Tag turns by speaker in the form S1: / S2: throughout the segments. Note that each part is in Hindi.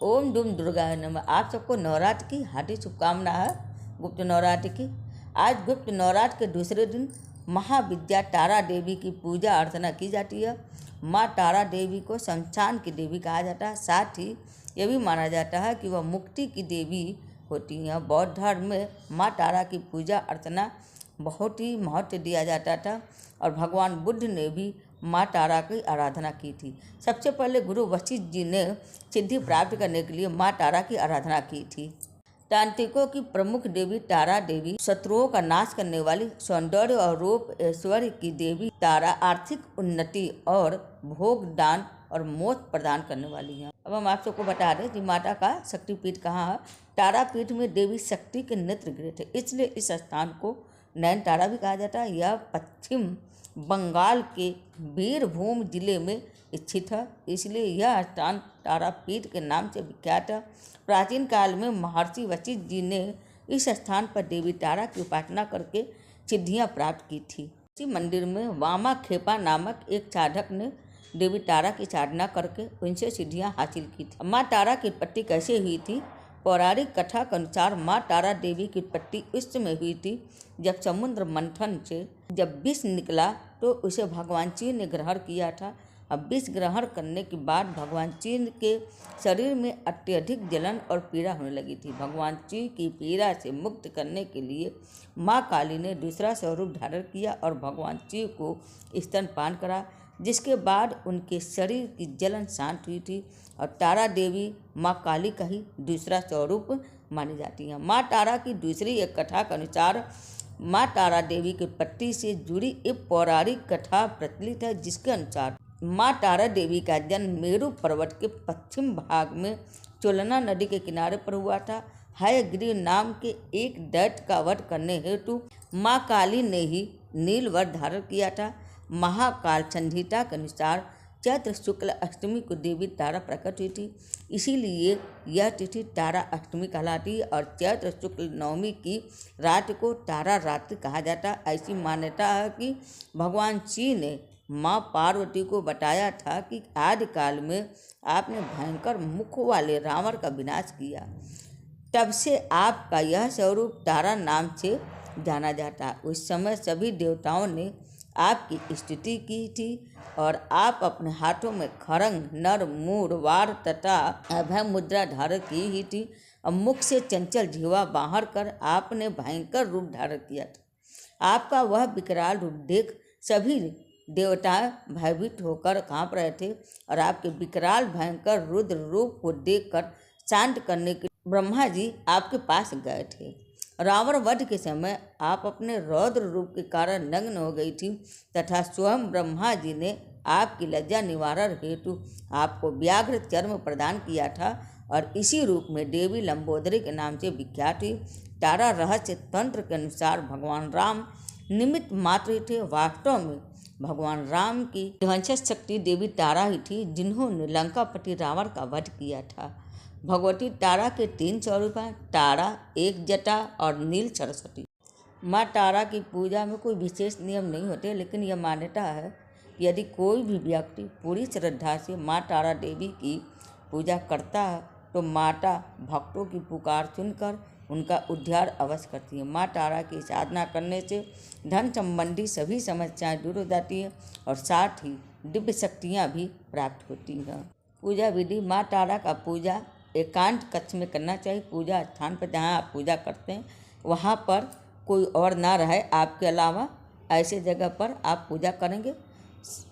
S1: ओम दुम दुर्गाय नमः। आप सबको नवरात्र की हार्दिक शुभकामना है। गुप्त नवरात्र की आज गुप्त नवरात्र के दूसरे दिन महाविद्या तारा देवी की पूजा अर्चना की जाती है। माँ तारा देवी को शमशान की देवी कहा जाता है। साथ ही यह भी माना जाता है कि वह मुक्ति की देवी होती हैं। बौद्ध धर्म में माँ तारा की पूजा अर्चना बहुत ही महत्व दिया जाता था और भगवान बुद्ध ने भी माँ तारा की आराधना की थी। सबसे पहले गुरु वशिष्ठ जी ने सिद्धि प्राप्त करने के लिए माँ तारा की आराधना की थी। तांत्रिकों की प्रमुख देवी तारा देवी शत्रुओं का नाश करने वाली, सौंदर्य और रूप ऐश्वर्य की देवी तारा आर्थिक उन्नति और भोग दान और मोक्ष प्रदान करने वाली हैं। अब हम आप सबको बता दें कि माता का शक्तिपीठ कहाँ है। तारापीठ में देवी शक्ति के नेत्र गिरे थे, इसलिए इस स्थान को नयन तारा भी कहा जाता है। यह पश्चिम बंगाल के बीरभूम जिले में स्थित है, इसलिए यह स्थान तारापीठ के नाम से विख्यात है। प्राचीन काल में महर्षि वशिष्ठ जी ने इस स्थान पर देवी तारा की उपासना करके सिद्धियां प्राप्त की थी। इसी मंदिर में वामा खेपा नामक एक साधक ने देवी तारा की साधना करके उनसे सिद्धियां हासिल की थी। माँ तारा की उत्पत्ति कैसे हुई थी? पौराणिक कथा के अनुसार माँ तारा देवी की उत्पत्ति उस समय हुई थी जब समुद्र मंथन से जब विष निकला तो उसे भगवान शिव ने ग्रहण किया था। अब विष ग्रहण करने के बाद भगवान शिव के शरीर में अत्यधिक जलन और पीड़ा होने लगी थी। भगवान शिव की पीड़ा से मुक्त करने के लिए माँ काली ने दूसरा स्वरूप धारण किया और भगवान शिव को स्तनपान करा, जिसके बाद उनके शरीर की जलन शांत हुई थी और तारा देवी माँ काली का ही दूसरा स्वरूप मानी जाती है। माँ तारा की दूसरी एक कथा के अनुसार माँ तारा देवी की उत्पत्ति से जुड़ी एक पौराणिक कथा प्रचलित है, जिसके अनुसार माँ तारा देवी का जन्म मेरु पर्वत के पश्चिम भाग में चोलना नदी के किनारे पर हुआ था। हयग्रीव नाम के एक दैत्य का वध करने हेतु माँ काली ने ही नील वस्त्र धारण किया था। महाकाल संहिता के अनुसार चैत्र शुक्ल अष्टमी को देवी तारा प्रकट हुई थी, इसीलिए यह तिथि तारा अष्टमी कहलाती है और चैत्र शुक्ल नवमी की रात को तारा रात्रि कहा जाता है। ऐसी मान्यता है कि भगवान शिव ने माँ पार्वती को बताया था कि आदिकाल में आपने भयंकर मुख वाले रावण का विनाश किया, तब से आपका यह स्वरूप तारा नाम से जाना जाता। उस समय सभी देवताओं ने आपकी स्तुति की थी और आप अपने हाथों में खरंग, नर, मूर, वार तथा अभय मुद्रा धारण की ही थी और मुख से चंचल जीवा बाहर कर आपने भयंकर रूप धारण किया था। आपका वह विकराल रूप देख सभी देवता भयभीत होकर कांप रहे थे और आपके विकराल भयंकर रुद्र रूप को देखकर शांत करने के ब्रह्मा जी आपके पास गए थे। रावण वध के समय आप अपने रौद्र रूप के कारण नग्न हो गई थी तथा स्वयं ब्रह्मा जी ने आपकी लज्जा निवारण हेतु आपको व्याघ्र चर्म प्रदान किया था और इसी रूप में देवी लंबोदरी के नाम से विख्यात हुई। तारा रहस्य तंत्र के अनुसार भगवान राम निमित्त मात्र थे। वास्तव में भगवान राम की वंशज शक्ति देवी तारा ही थी, जिन्होंने लंकापति रावण का वध किया था। भगवती तारा के 3 स्वरूप हैं, तारा, एक जटा और नील सरस्वती। माँ तारा की पूजा में कोई विशेष नियम नहीं होते, लेकिन यह मान्यता है कि यदि कोई भी व्यक्ति पूरी श्रद्धा से माँ तारा देवी की पूजा करता है तो माता भक्तों की पुकार सुनकर उनका उद्धार अवश्य करती है। माँ तारा की साधना करने से धन संबंधी सभी समस्याएं दूर हो जाती हैं और साथ ही दिव्य शक्तियाँ भी प्राप्त होती हैं। पूजा विधि। माँ तारा का पूजा एकांत कक्ष में करना चाहिए। पूजा स्थान पर जहाँ आप पूजा करते हैं वहाँ पर कोई और ना रहे आपके अलावा, ऐसे जगह पर आप पूजा करेंगे।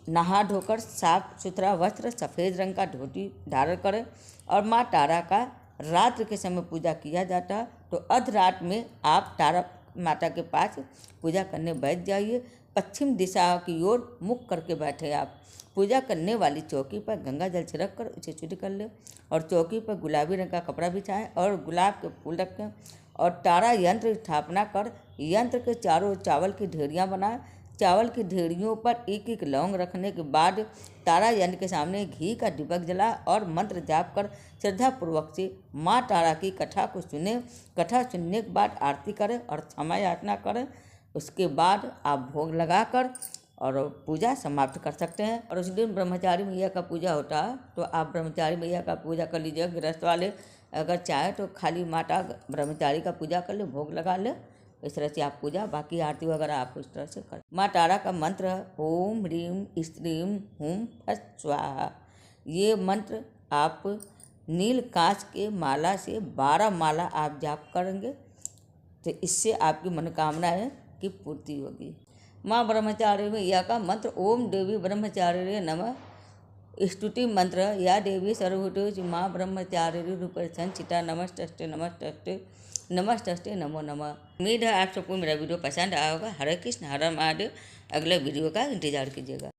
S1: नहा धोकर साफ सुथरा वस्त्र, सफ़ेद रंग का धोती धारण करें और माँ तारा का रात्रि के समय पूजा किया जाता है तो अर्धरात में आप तारा माता के पास पूजा करने बैठ जाइए। पश्चिम दिशा की ओर मुख करके बैठे आप। पूजा करने वाली चौकी पर गंगा जल छिड़क कर उसे शुद्ध कर लें और चौकी पर गुलाबी रंग का कपड़ा बिछाएं और गुलाब के फूल रखें और तारा यंत्र स्थापना कर यंत्र के चारों ओर चावल की ढेरियाँ बनाएं। चावल की ढेरियों पर एक एक लौंग रखने के बाद तारा यंत्र के सामने घी का दीपक जला और मंत्र जाप कर श्रद्धापूर्वक से माँ तारा की कथा को सुने। कथा सुनने के बाद आरती करें और क्षमा याचना करें। उसके बाद आप भोग लगाकर और पूजा समाप्त कर सकते हैं। और उस दिन ब्रह्मचारी मैया का पूजा होता है, तो आप ब्रह्मचारी मैया का पूजा कर लीजिए। गृहस्थ वाले अगर चाहे तो खाली माता ब्रह्मचारी का पूजा कर ले, भोग लगा ले। इस तरह से आप पूजा, बाकी आरती वगैरह आप इस तरह से कर। माँ तारा का मंत्र है ओम ह्रीम स्त्रीम हुम फट स्वाहा। ये मंत्र आप नील कांच के माला से 12 माला आप जाप करेंगे तो इससे आपकी मनोकामनाएं की पूर्ति होगी। माँ ब्रह्मचारी मैया का मंत्र ओम देवी ब्रह्मचारिणे नमः। स्तुति मंत्र या देवी सर्वभूतेषु माँ ब्रह्मचारिणी रूपेण संस्थिता नमस्तस्ते नमस्तस्ते नमस्तस्ते नमो नमः। उम्मीद है आप सबको मेरा वीडियो पसंद आया होगा। हरे कृष्ण हरे महादेव। अगले वीडियो का इंतजार कीजिएगा।